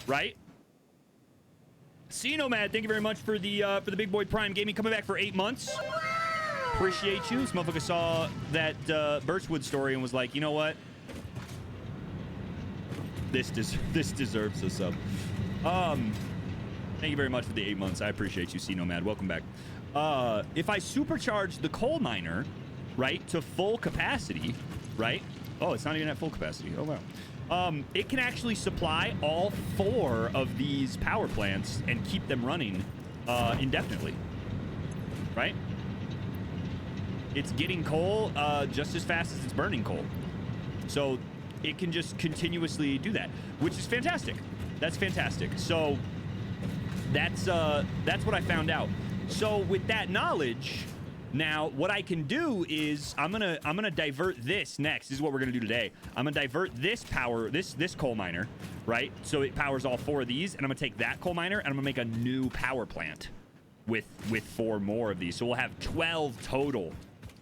right? See, Nomad, thank you very much for the Big Boy Prime Gaming coming back for 8 months. Appreciate you. This motherfucker saw that Birchwood story and was like, you know what? This deserves a sub. Thank you very much for the 8 months. I appreciate you, C Nomad. Welcome back. If I supercharge the coal miner, right, to full capacity, right? Oh, it's not even at full capacity. Oh, wow. It can actually supply all 4 of these power plants and keep them running indefinitely, right? It's getting coal just as fast as it's burning coal. So it can just continuously do that, which is fantastic. That's fantastic. So that's what I found out. So with that knowledge, now what I can do is I'm gonna divert this next. This is what we're gonna do today. I'm gonna divert this power, this coal miner, right? So it powers all 4 of these, and I'm gonna take that coal miner and I'm gonna make a new power plant with 4 more of these. So we'll have 12 total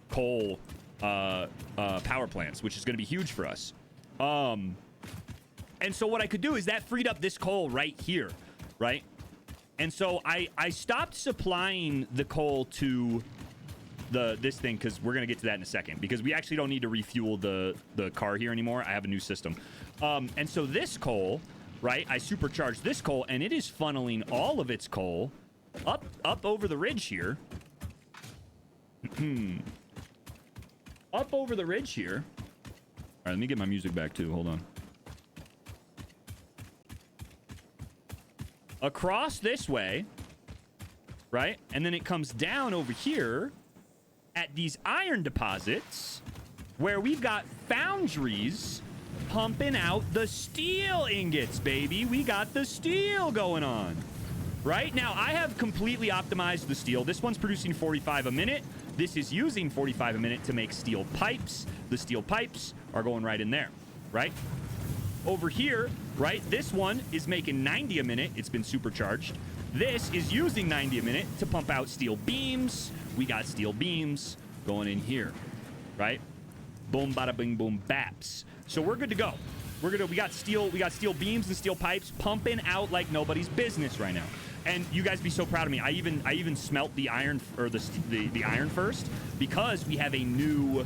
coal power plants, which is gonna be huge for us. And so what I could do is that freed up this coal right here, right? And so I stopped supplying the coal to this thing because we're gonna get to that in a second, because we actually don't need to refuel the car here anymore. I have a new system. And so this coal, right? I supercharged this coal, and it is funneling all of its coal up over the ridge here. Up over the ridge here. All right, let me get my music back too. Hold on. Across this way, right? And then it comes down over here at these iron deposits where we've got foundries pumping out the steel ingots, baby. We got the steel going on. Right? Now, I have completely optimized the steel. This one's producing 45 a minute. This is using 45 a minute to make steel pipes. The steel pipes are going right in there, right? Over here, right, this one is making 90 a minute. It's been supercharged. This is using 90 a minute to pump out steel beams. We got steel beams going in here, right? Boom, bada, bing, boom, baps. So we're good to go. We got steel beams and steel pipes pumping out like nobody's business right now. And you guys be so proud of me. I even smelt the iron, or the iron first, because we have a new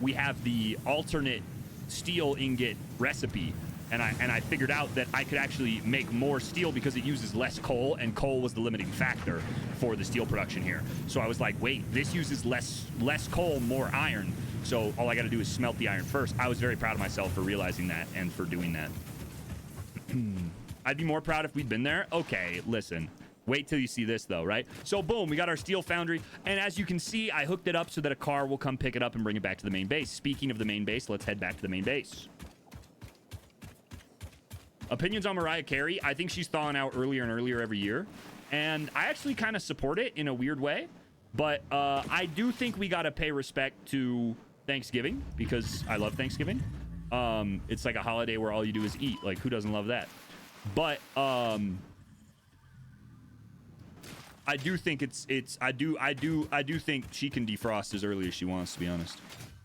we have the alternate steel ingot recipe, and I figured out that I could actually make more steel because it uses less coal, and coal was the limiting factor for the steel production here. So I was like, wait, this uses less coal, more iron. So all I got to do is smelt the iron first. I was very proud of myself for realizing that and for doing that. I'd be more proud if we'd been there. Okay, listen. Wait till you see this, though, right? So, boom, we got our steel foundry. And as you can see, I hooked it up so that a car will come pick it up and bring it back to the main base. Speaking of the main base, let's head back to the main base. Opinions on Mariah Carey. I think she's thawing out earlier and earlier every year. And I actually kind of support it in a weird way. But I do think we got to pay respect to Thanksgiving because I love Thanksgiving. It's like a holiday where all you do is eat. Like, who doesn't love that? But I do think I do think she can defrost as early as she wants, to be honest.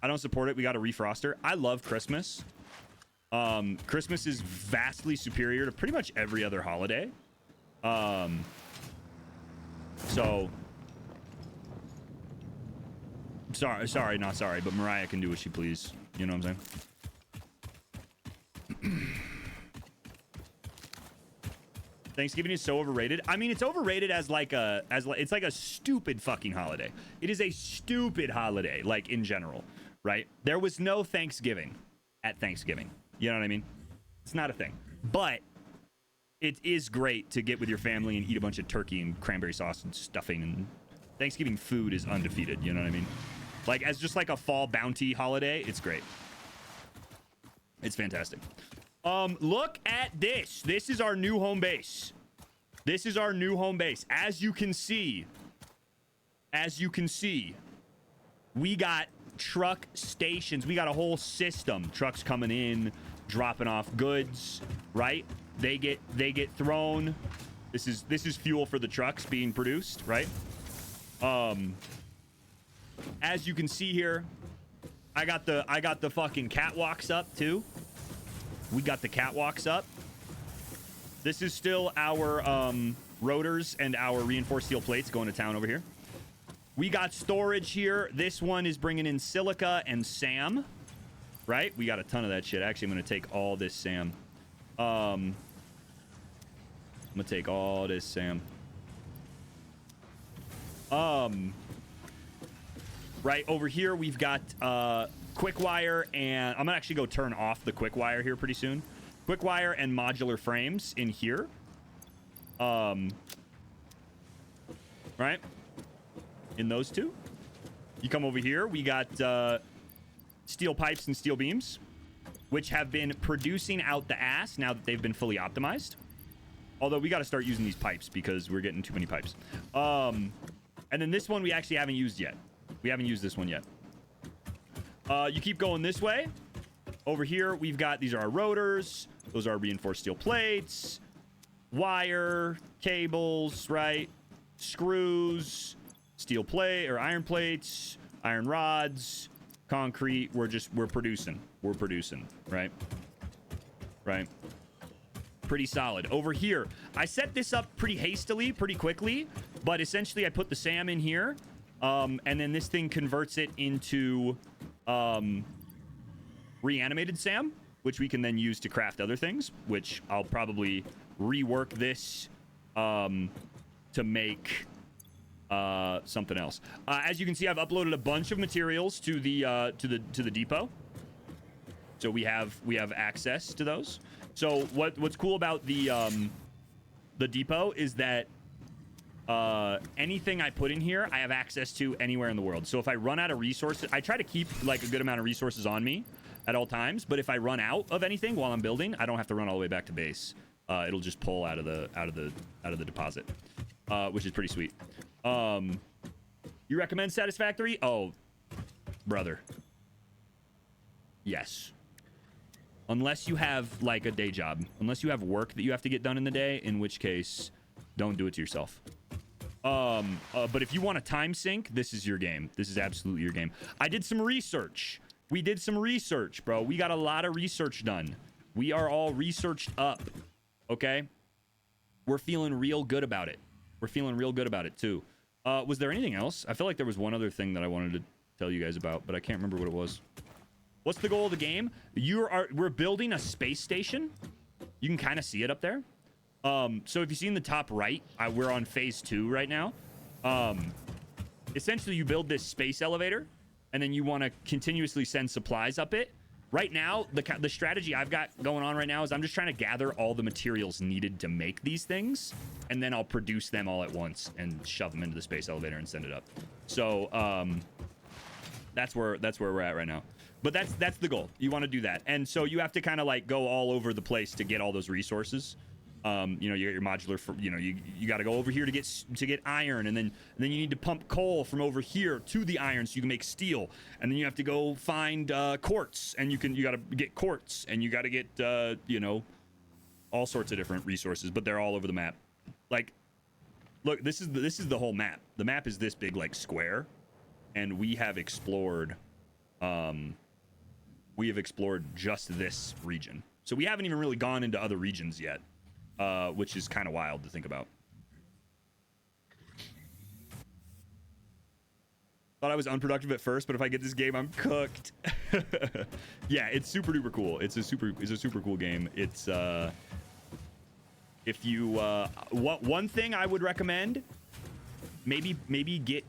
I don't support it. We got to refrost her. I love Christmas. Christmas is vastly superior to pretty much every other holiday. So sorry, not sorry, but Mariah can do what she please. You know what I'm saying? Thanksgiving is so overrated. I mean, it's overrated as it's like a stupid fucking holiday. It is a stupid holiday, like in general, right? There was no Thanksgiving at Thanksgiving. You know what I mean? It's not a thing. But it is great to get with your family and eat a bunch of turkey and cranberry sauce and stuffing, and Thanksgiving food is undefeated. You know what I mean? Like, as just like a fall bounty holiday, it's great. It's fantastic. Look at this. This is our new home base. This is our new home base. As you can see, we got truck stations. We got a whole system. Trucks coming in, dropping off goods, right? They get thrown. This is fuel for the trucks being produced, right? As you can see here, I got the fucking catwalks up too. We got the catwalks up. This is still our rotors and our reinforced steel plates going to town over here. We got storage here. This one is bringing in silica and SAM, right? We got a ton of that shit. Actually, I'm going to take all this SAM. I'm going to take all this SAM. Right over here, we've got quick wire, and I'm gonna actually go turn off the quick wire here pretty soon. Quick wire and modular frames in here. Right? In those two. You come over here, we got steel pipes and steel beams, which have been producing out the ass now that they've been fully optimized. Although we got to start using these pipes because we're getting too many pipes. And then this one we actually haven't used yet. We haven't used this one yet. You keep going this way. Over here, we've got, these are our rotors. Those are reinforced steel plates. Wire, cables, right? Screws, steel plate or iron plates, iron rods, concrete. We're producing. We're producing, right? Right. Pretty solid. Over here, I set this up pretty hastily, pretty quickly, but essentially I put the SAM in here. And then this thing converts it into reanimated SAM, which we can then use to craft other things, which I'll probably rework this to make something else. As you can see, I've uploaded a bunch of materials to the depot, so we have access to those. So what's cool about the depot is that anything I put in here, I have access to anywhere in the world. So if I run out of resources, I try to keep like a good amount of resources on me at all times. But if I run out of anything while I'm building, I don't have to run all the way back to base. It'll just pull out of the deposit, which is pretty sweet. You recommend Satisfactory? Oh, brother. Yes. Unless you have like a day job, unless you have work that you have to get done in the day, in which case, don't do it to yourself. But if you want a time sink, this is your game. This is absolutely your game. I did some research. We did some research, bro. We got a lot of research done. We are all researched up. Okay? We're feeling real good about it. We're feeling real good about it, too. Was there anything else? I feel like there was one other thing that I wanted to tell you guys about, but I can't remember what it was. What's the goal of the game? We're building a space station. You can kind of see it up there. So if you see in the top right, we're on phase 2 right now. Essentially, you build this space elevator, and then you want to continuously send supplies up it. Right now, the strategy I've got going on right now is I'm just trying to gather all the materials needed to make these things, and then I'll produce them all at once and shove them into the space elevator and send it up. So that's where we're at right now. But that's the goal. You want to do that. And so you have to kind of like go all over the place to get all those resources. You know, you get your modular for, you know, you got to go over here to get iron, and then you need to pump coal from over here to the iron so you can make steel. And then you have to go find quartz, and you got to get quartz, and you got to get you know, all sorts of different resources, but they're all over the map. Like, look, this is the whole map. The map is this big, like, square, and we have explored just this region. So we haven't even really gone into other regions yet, which is kind of wild to think about. Thought I was unproductive at first, but if I get this game, I'm cooked. Yeah, it's super duper cool. It's a super cool game. It's if you one thing I would recommend, maybe get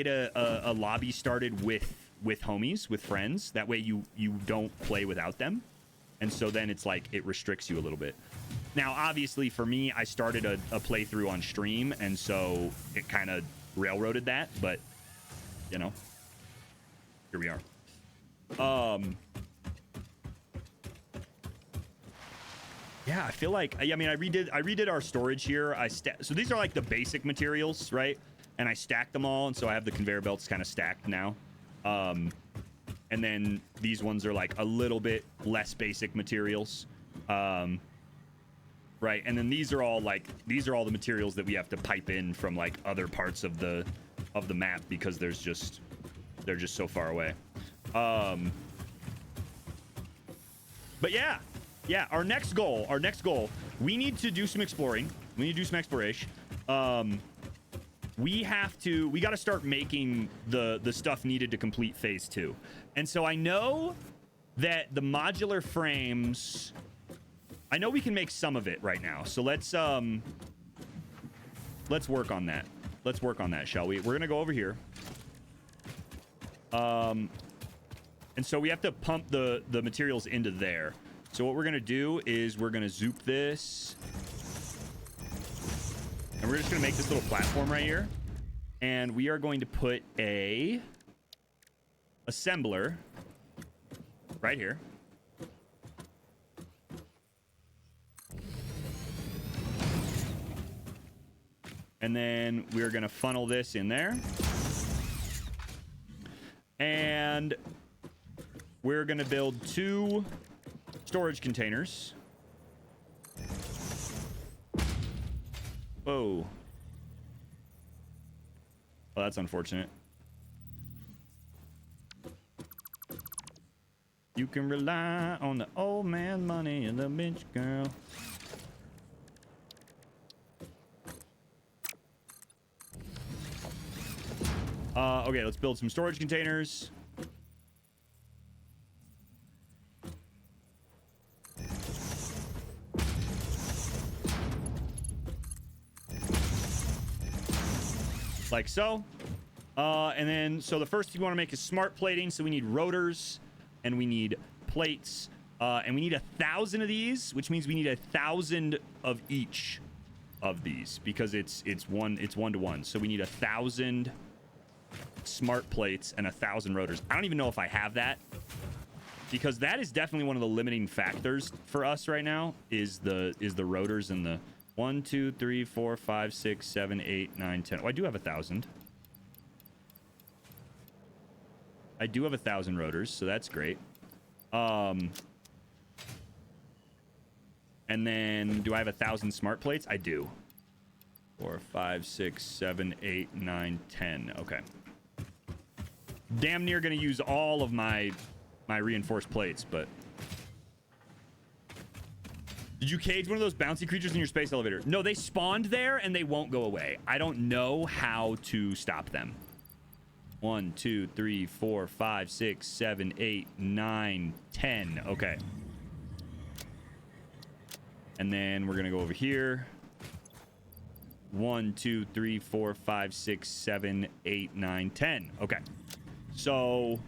a lobby started with homies, with friends. That way you don't play without them, and so then it's like it restricts you a little bit. Now, obviously, for me, I started a playthrough on stream, and so it kind of railroaded that, but you know, here we are. Yeah, I feel like, I mean, I redid our storage here. So these are like the basic materials, right? And I stacked them all, and so I have the conveyor belts kind of stacked now. And then these ones are like a little bit less basic materials. Right, and then these are all the materials that we have to pipe in from like other parts of the map because they're just so far away. But yeah, our next goal, we need to do some exploring. We need to do some exploration. We got to start making the stuff needed to complete phase 2. And so I know that the modular frames, I know we can make some of it right now. So let's work on that. Let's work on that, shall we? We're gonna go over here. And so we have to pump the materials into there. So what we're gonna do is we're gonna zoop this, and we're just gonna make this little platform right here, and we are going to put a assembler right here. And then we're going to funnel this in there. And we're going to build 2 storage containers. Whoa. Well, that's unfortunate. You can rely on the old man money and the bitch girl. Okay, let's build some storage containers. Like so. And then, so the first thing we want to make is smart plating. So we need rotors and we need plates. And we need 1,000 of these, which means we need 1,000 of each of these because it's 1-to-1. So we need 1,000 smart plates and 1,000 rotors. I don't even know if I have that, because that is definitely one of the limiting factors for us right now is the rotors and the 1, 2, 3, 4, 5, 6, 7, 8, 9, 10. Oh, I do have 1,000. I do have 1,000 rotors, so that's great. And then do I have 1,000 smart plates? I do. 4, 5, 6, 7, 8, 9, 10. Okay. Damn near gonna use all of my reinforced plates, but did you cage one of those bouncy creatures in your space elevator? No, they spawned there and they won't go away. I don't know how to stop them. 1, 2, 3, 4, 5, 6, 7, 8, 9, 10. Okay. And then we're gonna go over here. 1, 2, 3, 4, 5, 6, 7, 8, 9, 10. Okay. So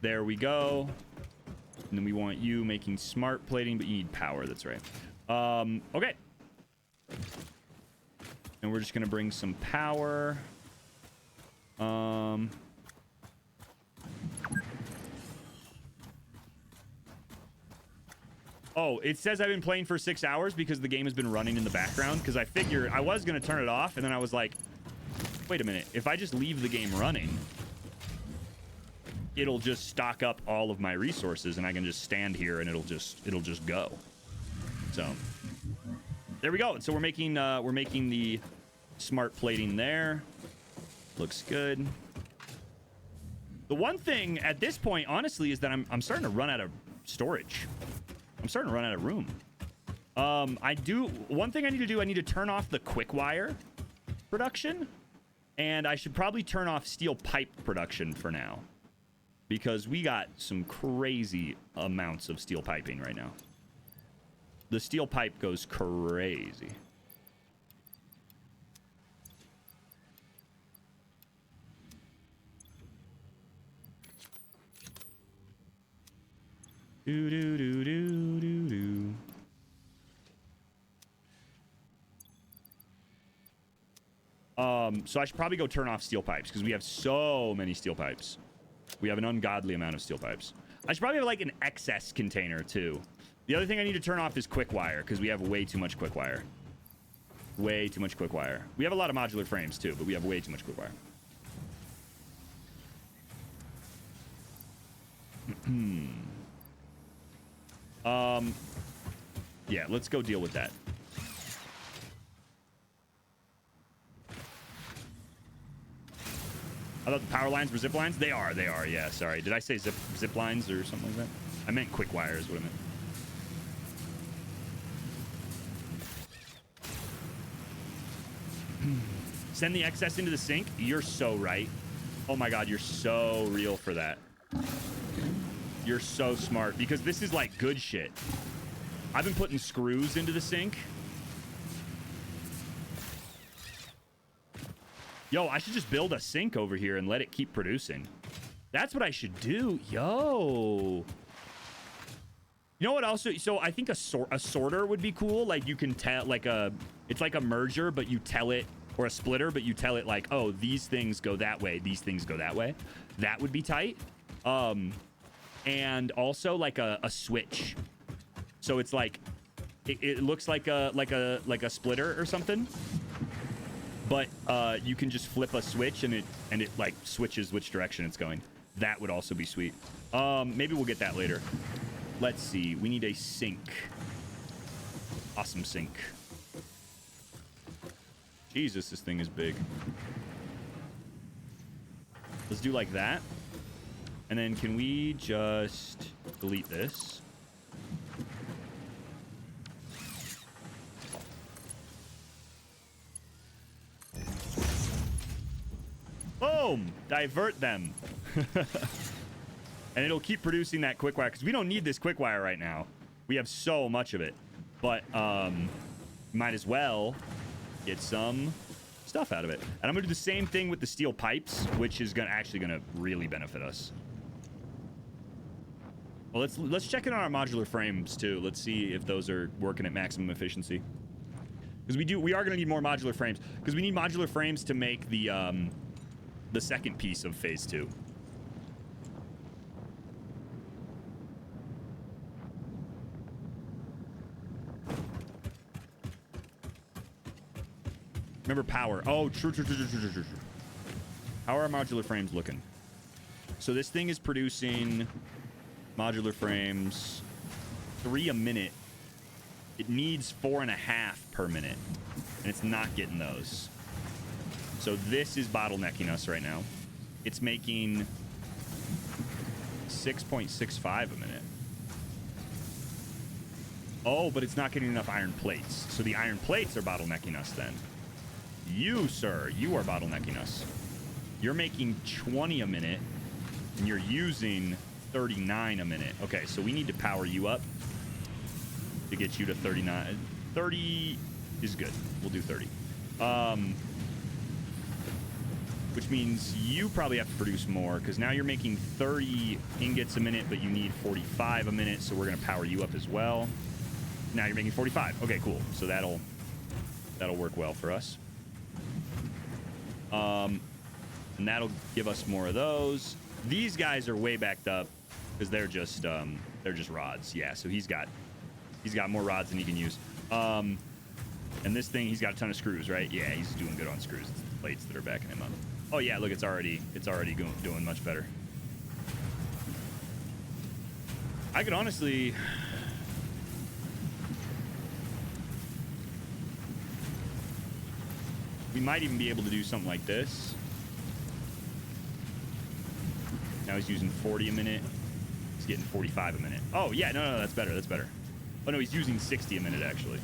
there we go. And then we want you making smart plating, but you need power. That's right. Okay. And we're just gonna bring some power. Oh, it says I've been playing for 6 hours because the game has been running in the background. Because I figured I was going to turn it off. And then I was like, wait a minute. If I just leave the game running, it'll just stock up all of my resources. And I can just stand here and it'll just go. So there we go. So we're making the smart plating there. Looks good. The one thing at this point, honestly, is that I'm starting to run out of storage. I'm starting to run out of room. One thing I need to do, I need to turn off the quick wire production. And I should probably turn off steel pipe production for now. Because we got some crazy amounts of steel piping right now. The steel pipe goes crazy. Do do do do do do. So I should probably go turn off steel pipes because we have so many steel pipes. We have an ungodly amount of steel pipes. I should probably have like an excess container too. The other thing I need to turn off is quick wire because we have way too much quick wire. Way too much quick wire. We have a lot of modular frames too, but we have way too much quick wire. Yeah, let's go deal with that. I thought the power lines were zip lines. They are, yeah, sorry. Did I say zip lines or something like that? I meant quick wire is what I meant. Send the excess into the sink? You're so right. Oh my god, you're so real for that. You're so smart because this is like good shit. I've been putting screws into the sink. Yo, I should just build a sink over here and let it keep producing. That's what I should do. Yo. You know what also? So I think a sorter would be cool. Like you can tell, like it's like a merger, but you tell it, or a splitter, but you tell it like, oh, these things go that way. These things go that way. That would be tight. And also like a switch. So it's like, it looks like a splitter or something. But you can just flip a switch and it like switches which direction it's going. That would also be sweet. Maybe we'll get that later. Let's see. We need a sink. Awesome sink. Jesus, this thing is big. Let's do like that. And then can we just delete this? Boom! Divert them. And it'll keep producing that quick wire because we don't need this quick wire right now. We have so much of it. But might as well get some stuff out of it. And I'm gonna do the same thing with the steel pipes, which is actually gonna really benefit us. Well, let's check in on our modular frames too. Let's see if those are working at maximum efficiency. Because we are gonna need more modular frames. Because we need modular frames to make the second piece of phase 2. Remember power. Oh, true. How are our modular frames looking? So this thing is producing modular frames 3 a minute. It needs 4.5 per minute, and it's not getting those. So this is bottlenecking us right now. It's making 6.65 a minute. Oh, but it's not getting enough iron plates. So the iron plates are bottlenecking us then. You, sir, you are bottlenecking us. You're making 20 a minute, and you're using 39 a minute. Okay, so we need to power you up to get you to 39. 30 is good. We'll do 30. Which means you probably have to produce more, because now you're making 30 ingots a minute, but you need 45 a minute, so we're going to power you up as well. Now you're making 45. Okay, cool. So that'll work well for us. And that'll give us more of those. These guys are way backed up because they're just rods. Yeah, so he's got He's got more rods than he can use. And this thing, he's got a ton of screws, right? Yeah, he's doing good on screws. It's the plates that are backing him up. Oh yeah, look, it's already doing much better. I could honestly. We might even be able to do something like this. Now he's using 40 a minute. He's getting 45 a minute. Oh, yeah, no, that's better. That's better. Oh, no, he's using 60 a minute, actually.